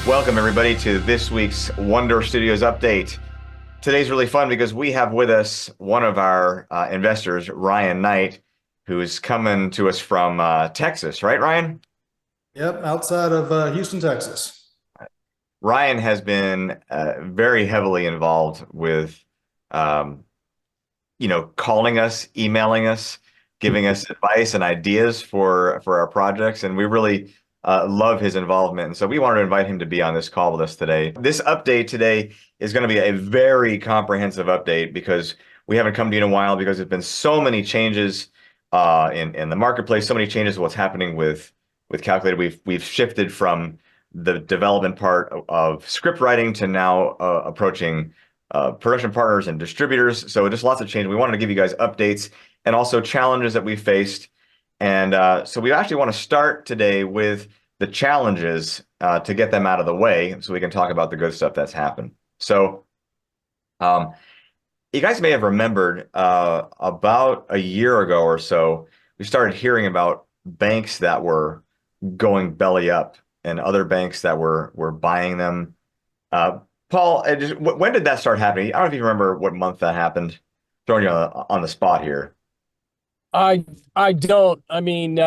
Welcome, everybody, to this week's OneDoor Studios update. Today's really fun because we have with us one of our investors, Ryan Knight, who's coming to us from Texas, right, Ryan? Yep, outside of Houston, Texas. Ryan has been very heavily involved with, um, calling us, emailing us, giving us advice and ideas for our projects, and we really love his involvement. And so we wanted to invite him to be on this call with us today. This update today is going to be a very comprehensive update because we haven't come to you in a while because there's been so many changes in the marketplace, so many changes to what's happening with Calculated. We've shifted from the development part of script writing to now approaching production partners and distributors. So just lots of change. We wanted to give you guys updates and also challenges that we faced. And so we actually want to start today with the challenges to get them out of the way so we can talk about the good stuff that's happened. So um, you guys may have remembered about a year ago or so, we started hearing about banks that were going belly up and other banks that were buying them. Uh, Paul, when did that start happening? I don't know if you remember what month that happened. Throwing you on the spot here. I don't. I mean,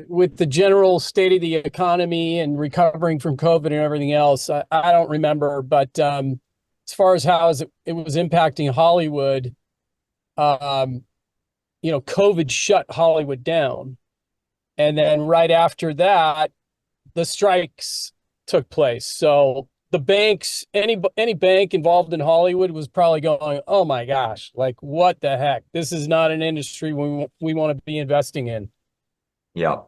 with the general state of the economy and recovering from COVID and everything else, I don't remember. But as far as how it was impacting Hollywood, um, COVID shut Hollywood down, and then right after that, the strikes took place. So the banks, any bank involved in Hollywood was probably going, "Oh my gosh, like what the heck? This is not an industry we want to be investing in." Yeah.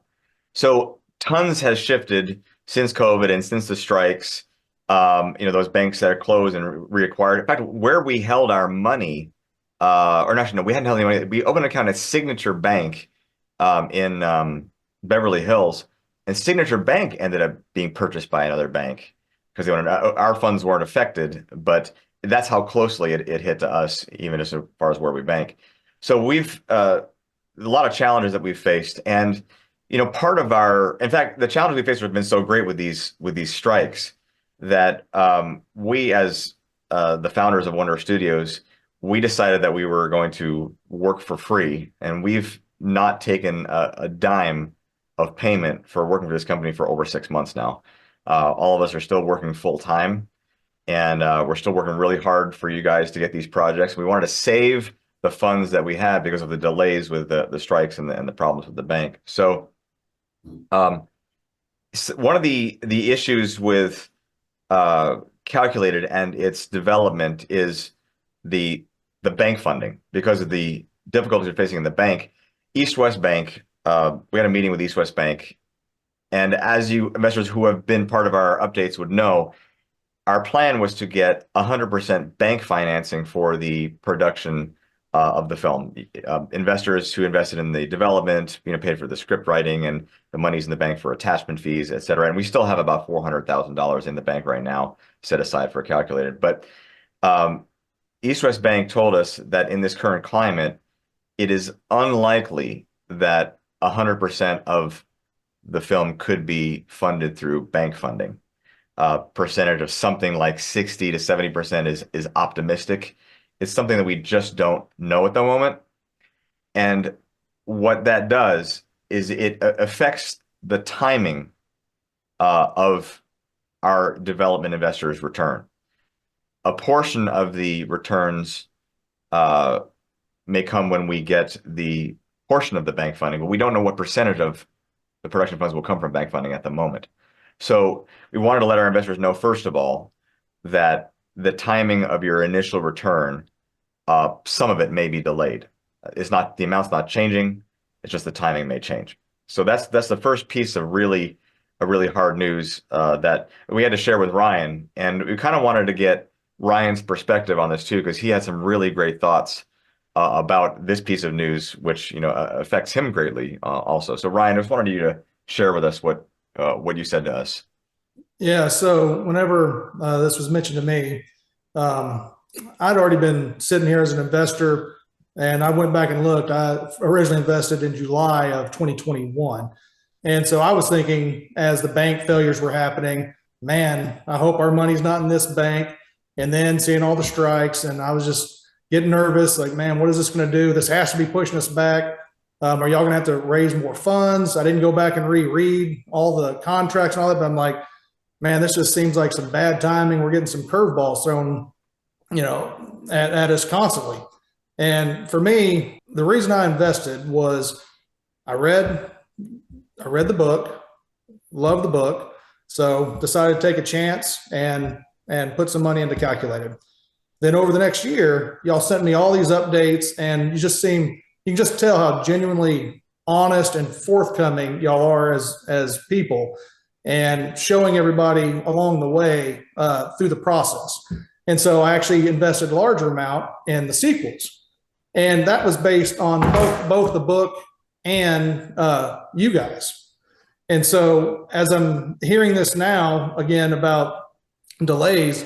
So tons has shifted since COVID and since the strikes. Those banks that are closed and reacquired. In fact, where we held our money, or actually, no, we hadn't held any money. We opened an account at Signature Bank in Beverly Hills, and Signature Bank ended up being purchased by another bank because our funds weren't affected, but that's how closely it hit to us, even as far as where we bank. So we've a lot of challenges that we've faced, and part of in fact, the challenges we faced have been so great with these strikes that we, as the founders of OneDoor Studios, we decided that we were going to work for free, and we've not taken a dime of payment for working for this company for over 6 months now. All of us are still working full time, and we're still working really hard for you guys to get these projects. We wanted to save the funds that we had because of the delays with the strikes and the problems with the bank. So, um, one of the issues with Calculated and its development is the bank funding because of the difficulties we're facing in the bank. East West Bank, we had a meeting with East West Bank, and as you investors who have been part of our updates would know, our plan was to get 100% bank financing for the production of the film. Investors who invested in the development, paid for the script writing and the money's in the bank for attachment fees, et cetera. And we still have about $400,000 in the bank right now set aside for Calculated. But um, East West Bank told us that in this current climate, it is unlikely that 100% of the film could be funded through bank funding. Percentage of something like 60 to 70% is optimistic. It's something that we just don't know at the moment. And what that does is it affects the timing of our development investors' return. A portion of the returns uh, may come when we get the portion of the bank funding, but we don't know what percentage of the production funds will come from bank funding at the moment. So we wanted to let our investors know, first of all, that the timing of your initial return, some of it may be delayed. It's not, the amount's not changing. It's just the timing may change. So that's the first piece of really hard news that we had to share with Ryan, and we kind of wanted to get Ryan's perspective on this too, because he had some really great thoughts about this piece of news, which affects him greatly also. So Ryan, I just wanted you to share with us what you said to us. Yeah, so whenever this was mentioned to me, I'd already been sitting here as an investor, and I went back and looked. I originally invested in July of 2021. And so I was thinking, as the bank failures were happening, man, I hope our money's not in this bank. And then seeing all the strikes, and I was just getting nervous, like, man, what is this going to do? This has to be pushing us back. Are y'all going to have to raise more funds? I didn't go back and reread all the contracts and all that, but I'm like, man, this just seems like some bad timing. We're getting some curveballs thrown, at us constantly. And for me, the reason I invested was I read the book, loved the book, so decided to take a chance and put some money into Calculated. Then over the next year, y'all sent me all these updates, and you can just tell how genuinely honest and forthcoming y'all are as people, and showing everybody along the way through the process. And so I actually invested a larger amount in the sequels, and that was based on both the book and you guys. And so as I'm hearing this now again about delays,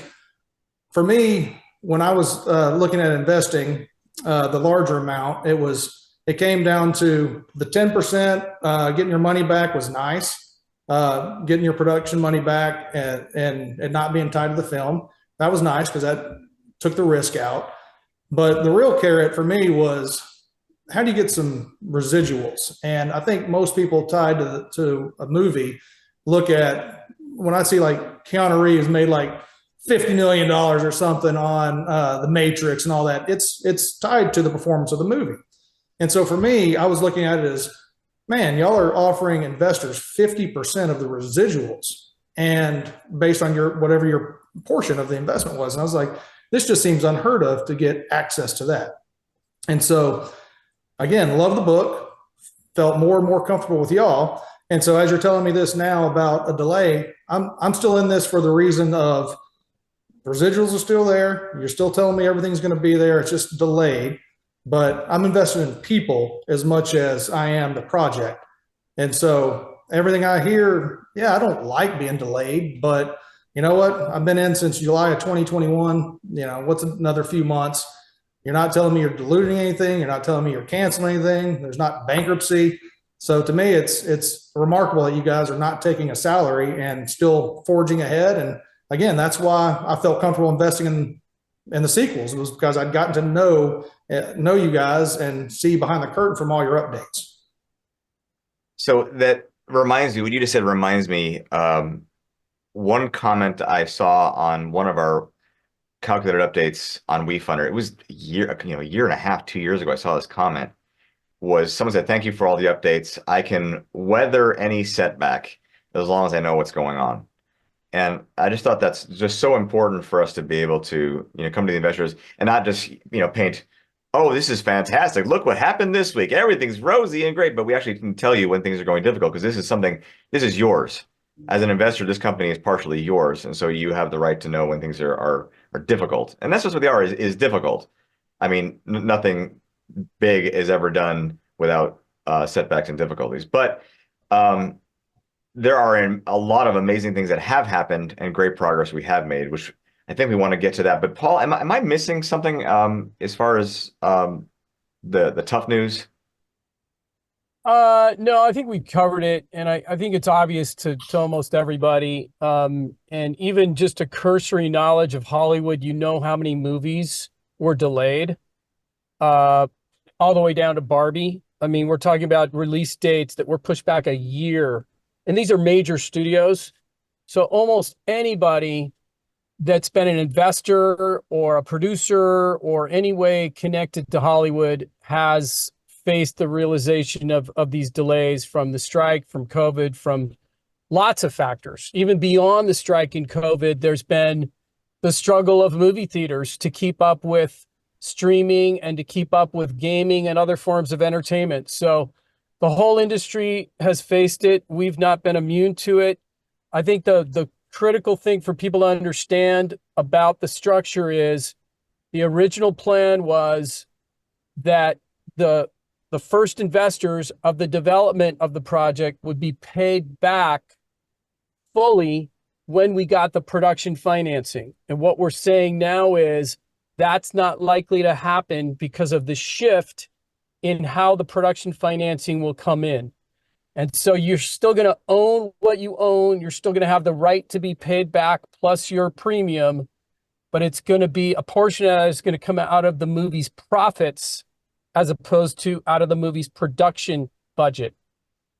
for me, when I was looking at investing the larger amount, it came down to the 10%. Getting your money back was nice. Getting your production money back and not being tied to the film, that was nice because that took the risk out. But the real carrot for me was, how do you get some residuals? And I think most people tied to a movie look at, when I see like Keanu Reeves made like $50 million or something on The Matrix and all that, it's tied to the performance of the movie. And so for me, I was looking at it as, man, y'all are offering investors 50% of the residuals, and based on whatever your portion of the investment was. And I was like, this just seems unheard of to get access to that. And so again, love the book, felt more and more comfortable with y'all. And so as you're telling me this now about a delay, I'm still in this for the reason of residuals are still there. You're still telling me everything's going to be there. It's just delayed. But I'm invested in people as much as I am the project. And so everything I hear, yeah, I don't like being delayed, but you know what? I've been in since July of 2021. What's another few months? You're not telling me you're diluting anything. You're not telling me you're canceling anything. There's not bankruptcy. So to me, it's remarkable that you guys are not taking a salary and still forging ahead. And again, that's why I felt comfortable investing in the sequels. It was because I'd gotten to know you guys and see behind the curtain from all your updates. So that reminds me, what you just said reminds me, one comment I saw on one of our calculated updates on WeFunder. It was a year and a half, 2 years ago. I saw this comment. Was someone said, "Thank you for all the updates. I can weather any setback as long as I know what's going on." And I just thought that's just so important for us to be able to, come to the investors and not just, paint, "Oh, this is fantastic. Look what happened this week. Everything's rosy and great." But we actually can tell you when things are going difficult, because this is yours. As an investor, this company is partially yours. And so you have the right to know when things are difficult. And that's just what they are, is difficult. I mean, nothing big is ever done without setbacks and difficulties. But there are a lot of amazing things that have happened and great progress we have made, which I think we want to get to that. But Paul, am I missing something as far as the tough news? No, I think we covered it, and I think it's obvious to almost everybody. And even just a cursory knowledge of Hollywood, how many movies were delayed, all the way down to Barbie. I mean, we're talking about release dates that were pushed back a year, and these are major studios. So almost anybody that's been an investor or a producer or any way connected to Hollywood has faced the realization of these delays from the strike, from COVID, from lots of factors. Even beyond the strike and COVID, there's been the struggle of movie theaters to keep up with streaming and to keep up with gaming and other forms of entertainment. So the whole industry has faced it. We've not been immune to it. I think the critical thing for people to understand about the structure is the original plan was that the first investors of the development of the project would be paid back fully when we got the production financing. And what we're saying now is that's not likely to happen because of the shift in how the production financing will come in. And so you're still going to own what you own. You're still going to have the right to be paid back plus your premium, but it's going to be a portion of that is going to come out of the movie's profits as opposed to out of the movie's production budget,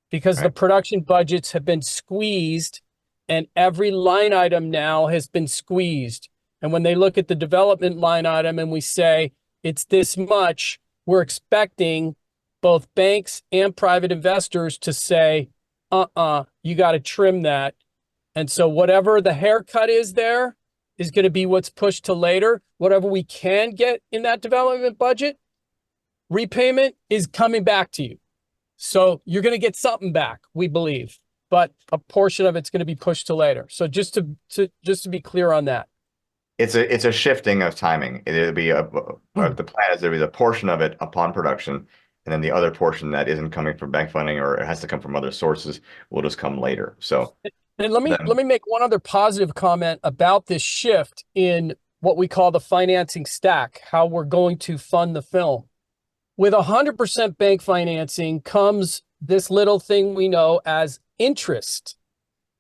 because the Right. production budgets have been squeezed and every line item now has been squeezed. And when they look at the development line item and we say it's this much, we're expecting both banks and private investors to say, you got to trim that. And so whatever the haircut is there is going to be what's pushed to later. Whatever we can get in that development budget, repayment is coming back to you. So you're going to get something back, we believe, but a portion of it's going to be pushed to later. So just to be clear on that. It's a shifting of timing. It'll be the plan is there is a portion of it upon production, and then the other portion that isn't coming from bank funding or it has to come from other sources will just come later. So And let me make one other positive comment about this shift in what we call the financing stack, how we're going to fund the film. With 100% bank financing comes this little thing we know as interest.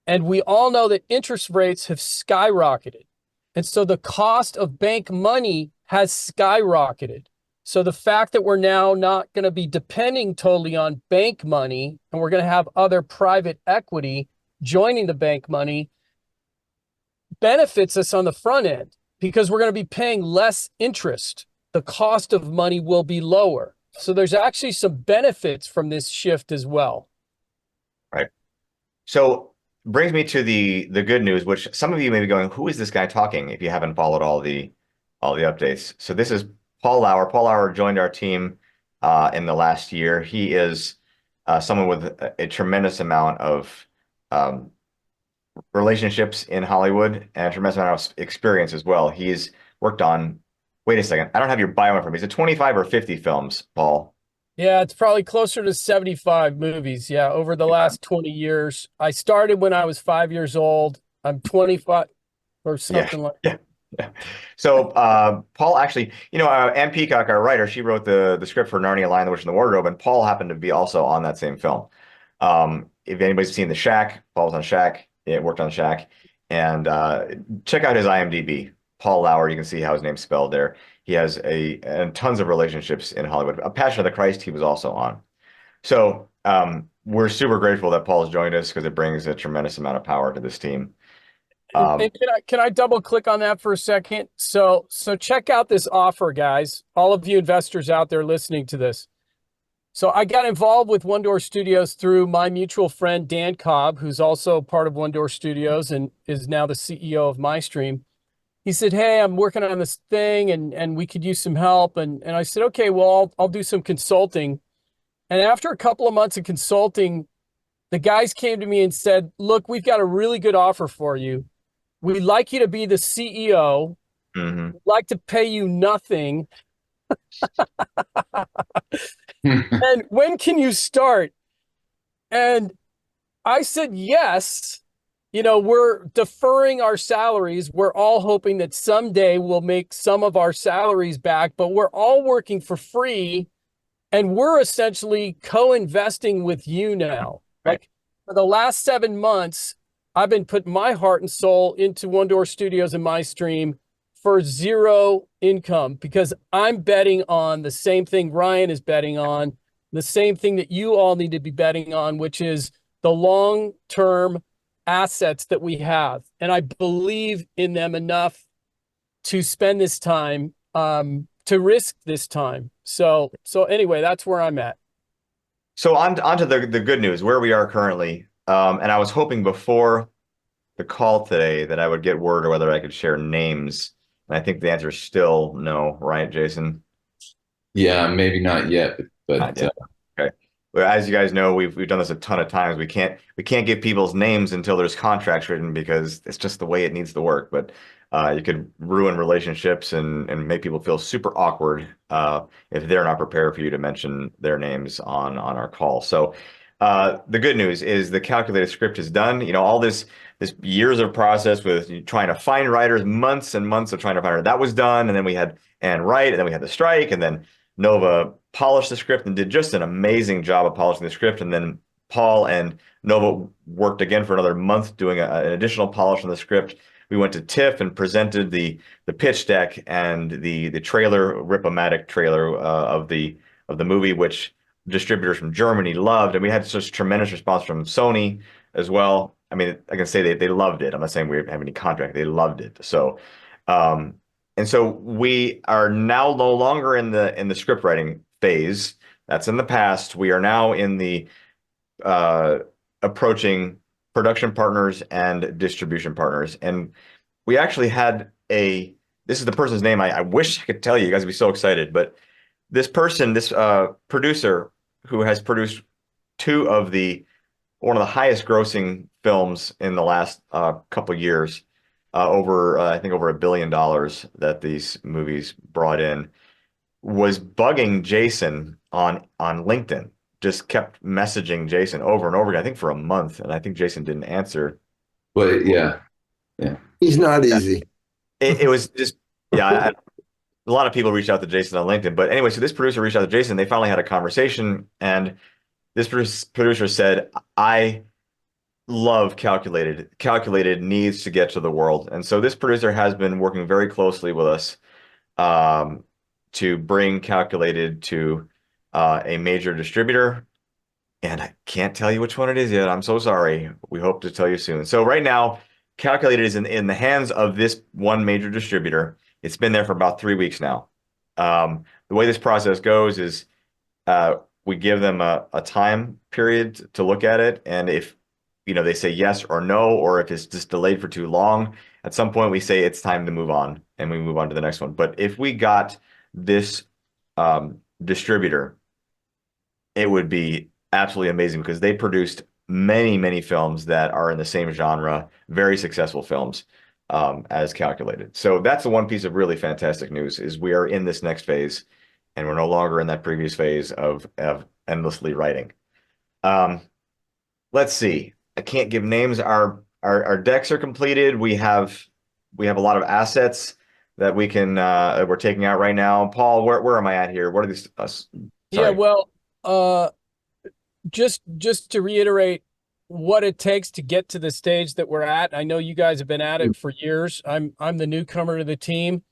And we all know that interest rates have skyrocketed. And so the cost of bank money has skyrocketed. So the fact that we're now not going to be depending totally on bank money and we're going to have other private equity joining the bank money benefits us on the front end because we're going to be paying less interest. The cost of money will be lower. So there's actually some benefits from this shift as well. right. So brings me to the good news, which some of you may be going, who is this guy talking? If you haven't followed all the updates. So this is Paul Lauer. Paul Lauer joined our team in the last year. He is someone with a tremendous amount of relationships in Hollywood and a tremendous amount of experience as well. He's worked on, wait a second, I don't have your bio in front of me. Is it 25 or 50 films, Paul? Yeah, it's probably closer to 75 movies. Yeah, over the last 20 years. I started when I was 5 years old. I'm 25 or something like that. Yeah. Yeah. So Paul actually, Ann Peacock, our writer, she wrote the script for Narnia, Lion, the Witch, and the Wardrobe, and Paul happened to be also on that same film. If anybody's seen The Shack, Paul was on Shack. It worked on Shack, and check out his IMDb. Paul Lauer, you can see how his name's spelled there. He has and tons of relationships in Hollywood. A Passion of the Christ, he was also on. So we're super grateful that Paul has joined us because it brings a tremendous amount of power to this team. And can I double click on that for a second? So check out this offer, guys. All of you investors out there listening to this. So I got involved with OneDoor Studios through my mutual friend Dan Cobb, who's also part of OneDoor Studios and is now the CEO of MyStream. He said, "Hey, I'm working on this thing and we could use some help." And I said, "Okay, well, I'll do some consulting." And after a couple of months of consulting, the guys came to me and said, "Look, we've got a really good offer for you. We'd like you to be the CEO. Mhm. We'd like to pay you nothing. And when can you start?" And I said, "Yes. We're deferring our salaries. We're all hoping that someday we'll make some of our salaries back, but we're all working for free. And we're essentially co-investing with you now." Right. Like for the last 7 months, I've been putting my heart and soul into OneDoor Studios and MyStream for zero income because I'm betting on the same thing Ryan is betting on, the same thing that you all need to be betting on, which is the long-term assets that we have. And I believe in them enough to spend this time, to risk this time. So anyway, that's where I'm at. So on to the good news, where we are currently. And I was hoping before the call today that I would get word or whether I could share names. And I think the answer is still no, right, Jason? Yeah, maybe not yet, but Not yet. Okay. Well, as you guys know, we've done this a ton of times. We can't give people's names until there's contracts written because it's just the way it needs to work. But you could ruin relationships and make people feel super awkward if they're not prepared for you to mention their names on our call. So the good news is the calculated script is done. All this years of process with trying to find writers, months and months of trying to find her. That was done, and then we had Anne write, and then we had the strike, and then Nova polished the script and did just an amazing job of polishing the script. And then Paul and Nova worked again for another month doing an additional polish on the script. We went to TIFF and presented the pitch deck and the trailer, Rip-O-Matic trailer of the movie, which distributors from Germany loved, and we had such tremendous response from Sony as well. I mean, I can say they loved it. I'm not saying we have any contract; they loved it. So, um, and so we are now no longer in the script writing phase. That's in the past. We are now in the approaching production partners and distribution partners. And we actually had this is the person's name. I wish I could tell you, you guys would be so excited, but this person, this producer who has produced one of the highest grossing films in the last couple of years, I think over $1 billion that these movies brought in, was bugging Jason on LinkedIn. Just kept messaging Jason over and over again, I think for a month, and I think Jason didn't answer. But yeah. He's not easy. It was just, yeah, a lot of people reached out to Jason on LinkedIn. But anyway, so this producer reached out to Jason. They finally had a conversation, and this producer said, I love Calculated. Calculated needs to get to the world. And so this producer has been working very closely with us to bring Calculated to a major distributor. And I can't tell you which one it is yet. I'm so sorry. We hope to tell you soon. So right now, Calculated is in the hands of this one major distributor. It's been there for about 3 weeks now. The way this process goes is we give them a time period to look at it. And if they say yes or no, or if it's just delayed for too long, at some point we say it's time to move on, and we move on to the next one. But if we got this distributor, it would be absolutely amazing because they produced many, many films that are in the same genre, very successful films as Calculated. So that's the one piece of really fantastic news is we are in this next phase, and we're no longer in that previous phase of endlessly writing. Let's see. I can't give names. Our decks are completed. We have a lot of assets that we're taking out right now. Paul, where am I at here? What are these? Yeah, well, just to reiterate what it takes to get to the stage that we're at. I know you guys have been at it for years. I'm the newcomer to the team,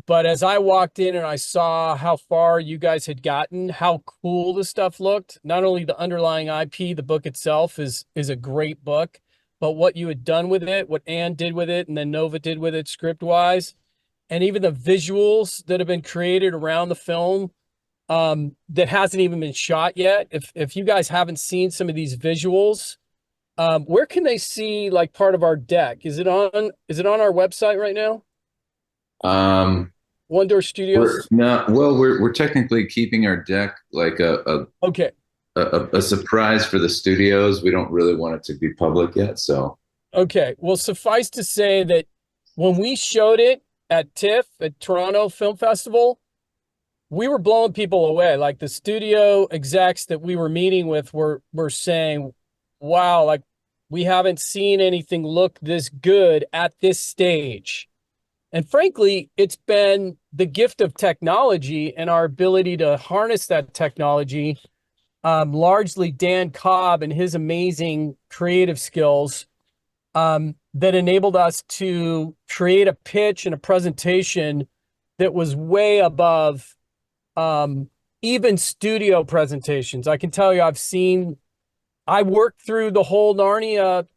but as I walked in and I saw how far you guys had gotten, how cool the stuff looked, not only the underlying IP, the book itself is a great book, but what you had done with it, what Ann did with it, and then Nova did with it script-wise, and even the visuals that have been created around the film that hasn't even been shot yet. If you guys haven't seen some of these visuals, where can they see like part of our deck? Is it on our website right now? OneDoor Studios. We're technically keeping our deck like Okay. a surprise for the studios. We don't really want it to be public yet. So Okay. Well, suffice to say that when we showed it at TIFF at Toronto Film Festival, we were blowing people away. Like the studio execs that we were meeting with were saying, wow, like we haven't seen anything look this good at this stage. And frankly, it's been the gift of technology and our ability to harness that technology, largely Dan Cobb and his amazing creative skills that enabled us to create a pitch and a presentation that was way above even studio presentations. I can tell you, I worked through the whole Narnia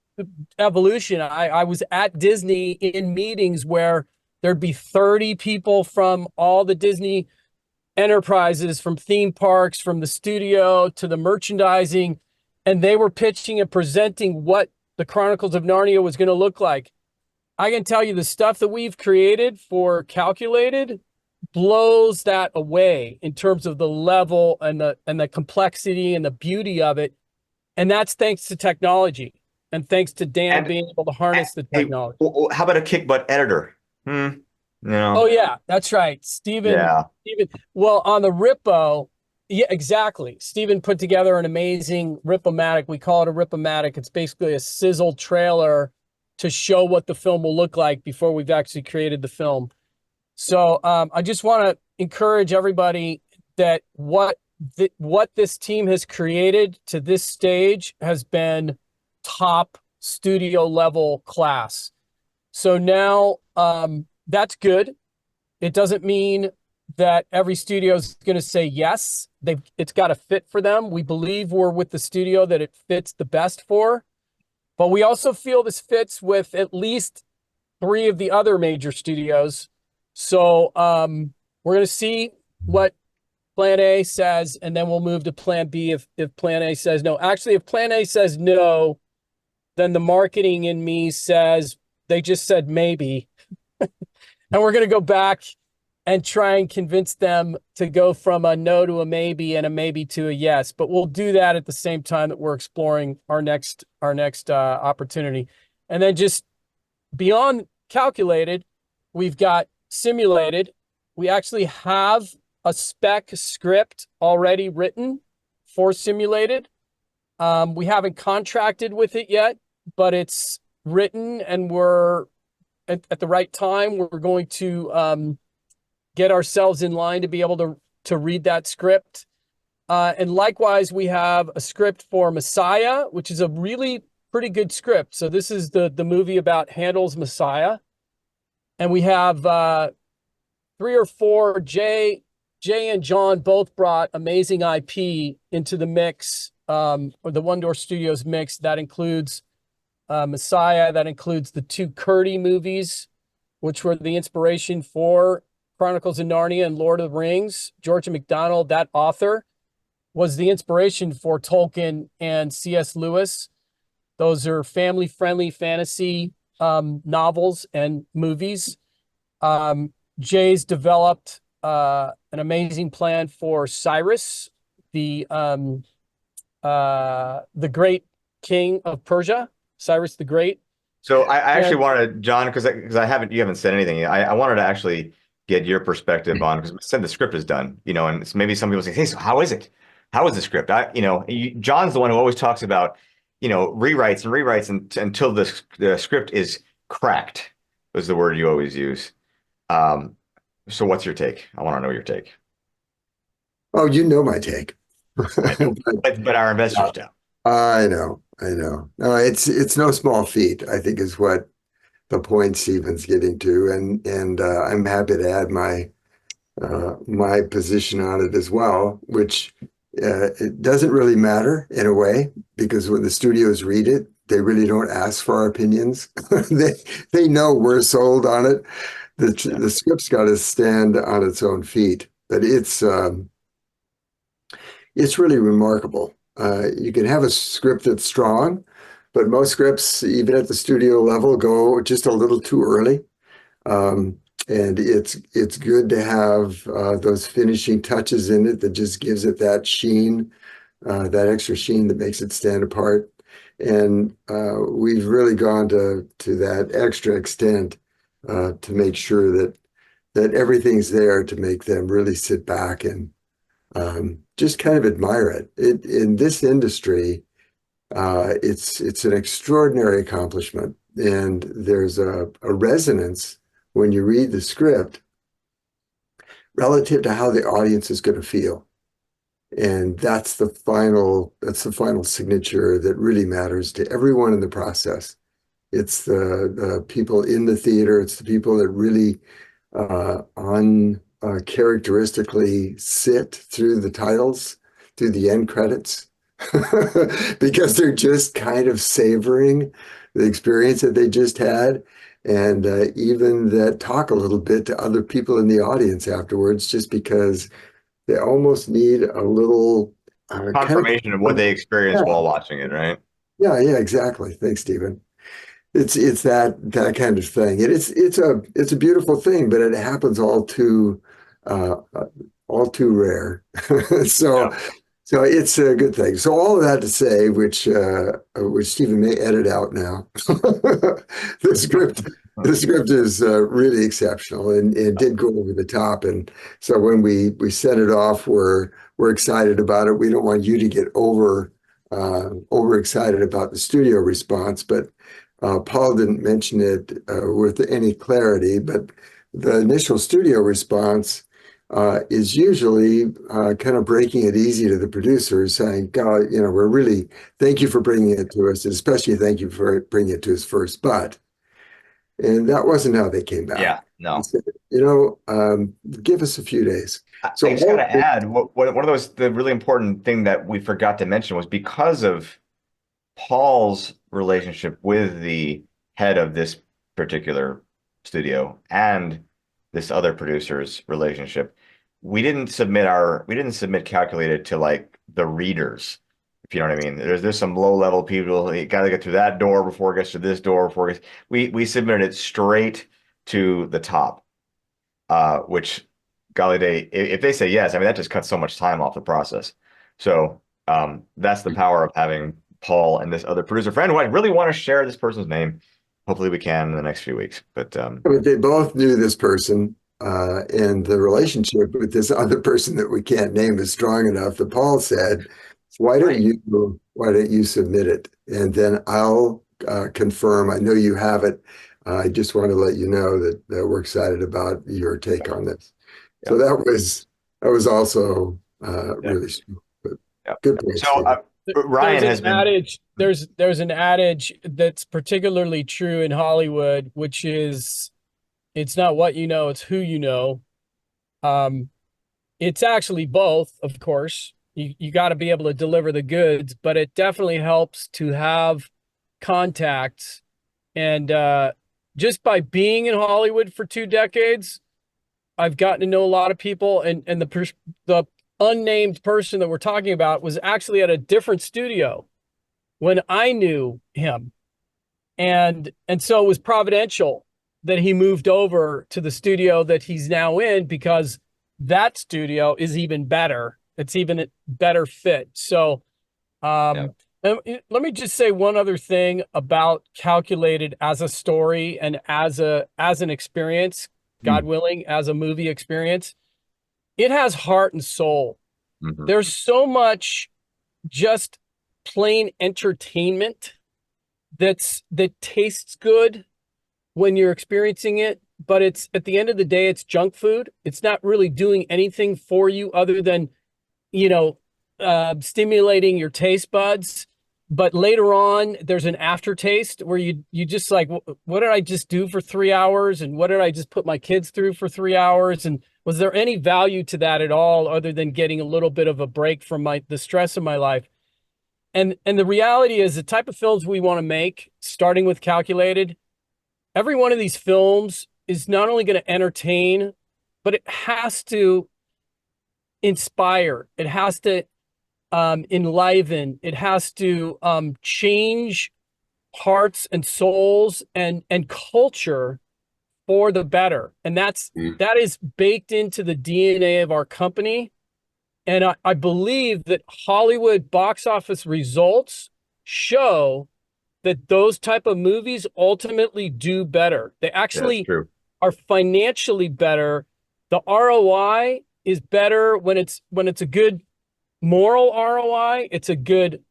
evolution. I was at Disney in meetings where there'd be 30 people from all the Disney enterprises, from theme parks, from the studio to the merchandising, and they were pitching and presenting what the Chronicles of Narnia was going to look like. I can tell you the stuff that we've created for Calculated blows that away in terms of the level and the complexity and the beauty of it. And that's thanks to technology and thanks to Dan being able to harness the technology. Hey, how about a kick butt editor? Oh yeah, that's right. Steven, well, on the Rippo, yeah, exactly. Steven put together an amazing Rip-O-Matic. We call it a Rip-O-Matic. It's basically a sizzle trailer to show what the film will look like before we've actually created the film. So I just want to encourage everybody that what what this team has created to this stage has been top studio level class. So now that's good. It doesn't mean that every studio is going to say yes. It's got to fit for them. We believe we're with the studio that it fits the best for, but we also feel this fits with at least 3 of the other major studios. So we're going to see what Plan A says, and then we'll move to Plan B if Plan A says no. Actually, if Plan A says no, then the marketing in me says they just said maybe. And we're going to go back and try and convince them to go from a no to a maybe and a maybe to a yes. But we'll do that at the same time that we're exploring our next opportunity. And then just beyond calculated, we've got simulated. We actually have a spec script already written for simulated. We haven't contracted with it yet, but it's written, and we're at the right time. We're going to get ourselves in line to be able to read that script. And likewise, we have a script for Messiah, which is a really pretty good script. So this is the movie about Handel's Messiah. And we have 3 or 4. Jay and John both brought amazing IP into the mix, or the OneDoor Studios mix. That includes Messiah. That includes the 2 Curdy movies, which were the inspiration for Chronicles of Narnia and Lord of the Rings. Georgia MacDonald, that author, was the inspiration for Tolkien and C.S. Lewis. Those are family-friendly fantasy novels and movies. Jay's developed an amazing plan for Cyrus, the great king of Persia, Cyrus the Great. So I actually wanted, John, because you haven't said anything. I wanted to actually get your perspective on, because said the script is done, and it's maybe some people say, hey, so how is it? How is the script? John's the one who always talks about, rewrites and rewrites until the script is cracked, was the word you always use. So what's your take? I want to know your take. Oh, you know my take. But our investors don't. I know. No, it's no small feat, I think, is what the point Stephen's getting to, and I'm happy to add my position on it as well, which it doesn't really matter in a way, because when the studios read it, they really don't ask for our opinions. they know we're sold on it. The script's got to stand on its own feet, but it's really remarkable. You can have a script that's strong, but most scripts, even at the studio level, go just a little too early. And it's good to have those finishing touches in it that just gives it that sheen, that extra sheen that makes it stand apart. And we've really gone to that extra extent to make sure that everything's there to make them really sit back and just kind of admire it. In this industry, it's an extraordinary accomplishment, and there's a resonance when you read the script relative to how the audience is going to feel, and that's the final signature that really matters to everyone in the process. It's the people in the theater. It's the people that really characteristically sit through the titles, through the end credits, because they're just kind of savoring the experience that they just had, and even that talk a little bit to other people in the audience afterwards, just because they almost need a little confirmation of what they experienced while watching it, right? Yeah, exactly. Thanks, Stephen. It's that kind of thing, and it's a beautiful thing, but it happens all too rare. So it's a good thing. So all of that to say, which Stephen may edit out now, the script is really exceptional, and it did go over the top. And so when we sent it off, we're excited about it. We don't want you to get over excited about the studio response, but Paul didn't mention it with any clarity, but the initial studio response is usually kind of breaking it easy to the producers, saying, God, we're really, thank you for bringing it to us, and especially thank you for bringing it to us first. And that wasn't how they came Yeah, back. They no. said, give us a few days. I So just got to add, one of those, the really important thing that we forgot to mention was because of Paul's relationship with the head of this particular studio and this other producer's relationship, we didn't submit calculated to like the readers, if you know what I mean. There's some low level people, you got to get through that door before it gets to this door before it gets, we submitted it straight to the top, which golly day, if they say yes, I mean that just cuts so much time off the process. So that's the power of having Paul and this other producer friend who I really want to share this person's name. Hopefully we can in the next few weeks. But they both knew this person, and the relationship with this other person that we can't name is strong enough that Paul said, Right. why don't you submit it? And then I'll confirm. I know you have it. I just want to let you know that we're excited about your take on this. Yeah. So that was also Yeah. really strong. But Yeah. good point, So Steve. Ryan has been. There's an adage that's particularly true in Hollywood, which is it's not what you know, it's who you know. Um, it's actually both, of course. You got to be able to deliver the goods, but it definitely helps to have contacts. And just by being in Hollywood for 2 decades, I've gotten to know a lot of people, and the unnamed person that we're talking about was actually at a different studio when I knew him. And so it was providential that he moved over to the studio that he's now in, because that studio is even better. It's even a better fit. So Yeah. let me just say one other thing about Calculated as a story and as an experience, God willing, as a movie experience. It has heart and soul. Mhm. There's so much just plain entertainment that tastes good when you're experiencing it, but it's at the end of the day, it's junk food. It's not really doing anything for you other than, stimulating your taste buds. But later on, there's an aftertaste where you just like, what did I just do for 3 hours? And what did I just put my kids through for 3 hours? And was there any value to that at all, other than getting a little bit of a break from the stress of my life? And the reality is, the type of films we want to make, starting with Calculated, every one of these films is not only going to entertain, but it has to inspire. It has to enliven. It has to change hearts and souls and culture for the better. And that is baked into the DNA of our company. And I believe that Hollywood box office results show that those type of movies ultimately do better. They Yeah, that's actually true. are financially better. The ROI is better when it's a good moral ROI. It's a good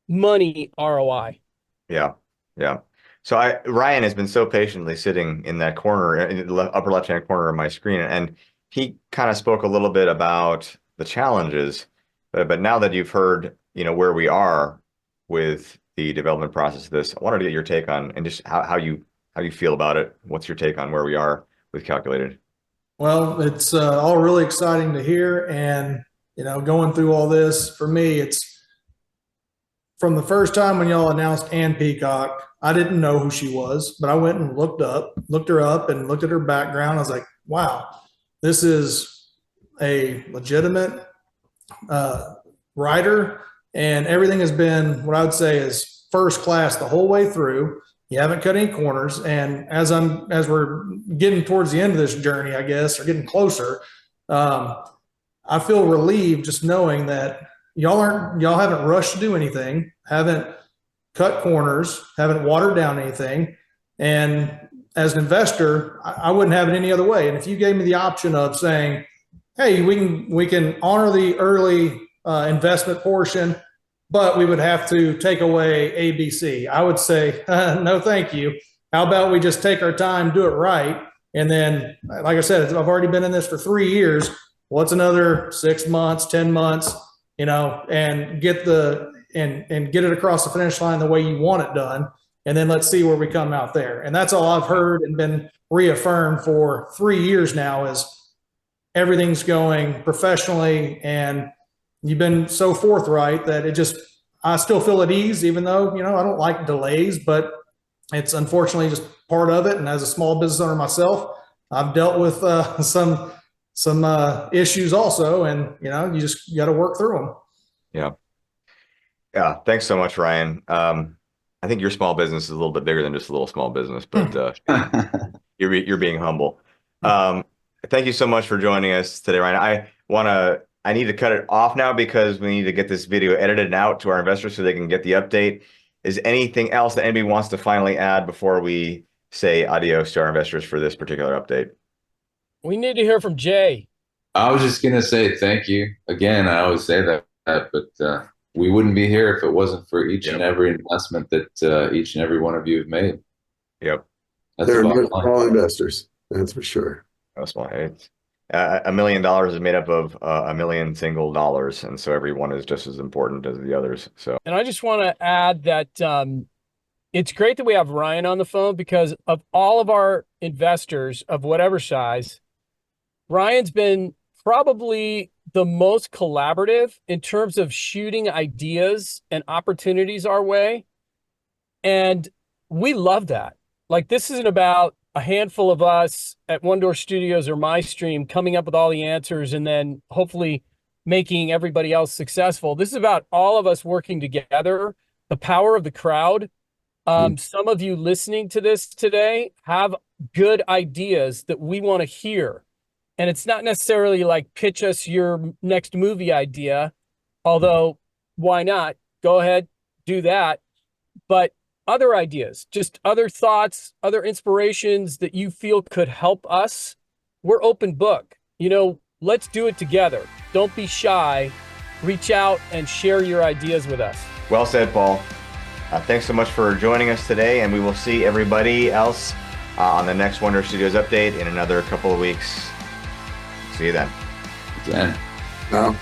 money ROI. Yeah. Yeah. So Ryan has been so patiently sitting in that corner, in the upper left-hand corner of my screen, and he kind of spoke a little bit about the challenges. But now that you've heard, where we are with the development process of this, I wanted to get your take on and just how you feel about it. What's your take on where we are with Calculated? Well, it's all really exciting to hear. And, going through all this, for me, it's from the first time when y'all announced Ann Peacock. I didn't know who she was, but I went and looked her up and looked at her background. I was like, wow, this is a legitimate writer, and everything has been what I would say is first class the whole way through. You haven't cut any corners. And as we're getting towards the end of this journey, I guess, or getting closer, I feel relieved just knowing that y'all haven't rushed to do anything, haven't cut corners, haven't watered down anything. And as an investor, I wouldn't have it any other way. And if you gave me the option of saying, hey, we can honor the early investment portion, but we would have to take away ABC, I would say, no, thank you. How about we just take our time, do it right? And then, like I said, I've already been in this for 3 years. what's another 6 months, 10 months, and get it across the finish line the way you want it done. And then let's see where we come out there. And that's all I've heard and been reaffirmed for 3 years now is everything's going professionally. And you've been so forthright that I still feel at ease, even though, I don't like delays, but it's unfortunately just part of it. And as a small business owner myself, I've dealt with some issues also, and you just got to work through them. Yeah. Yeah. Thanks so much, Ryan. I think your small business is a little bit bigger than just a little small business, but you're being humble. Thank you so much for joining us today, Ryan. I need to cut it off now because we need to get this video edited out to our investors so they can get the update. Is anything else that anybody wants to finally add before we say adios to our investors for this particular update? We need to hear from Jay. I was just gonna say thank you again. I always say that, but we wouldn't be here if it wasn't for each and every investment that each and every one of you have made. Yep. That's They're the bottom not line. all investors, that's for sure. That's why it's $1 million is made up of a million single dollars, and so every one is just as important as the others. So, And I just want to add that it's great that we have Ryan on the phone because of all of our investors of whatever size, Ryan's been probably the most collaborative in terms of shooting ideas and opportunities our way. And we love that. Like, this isn't about a handful of us at OneDoor Studios or my stream coming up with all the answers and then hopefully making everybody else successful. This is about all of us working together, the power of the crowd. Some of you listening to this today have good ideas that we want to hear. And it's not necessarily like pitch us your next movie idea, although why not? Go ahead, do that. But other ideas, just other thoughts, other inspirations that you feel could help us, we're open book. Let's do it together. Don't be shy. Reach out and share your ideas with us. well said, Paul. Thanks so much for joining us today, and we will see everybody else on the next OneDoor Studios update in another couple of weeks. See you then. Again. Now.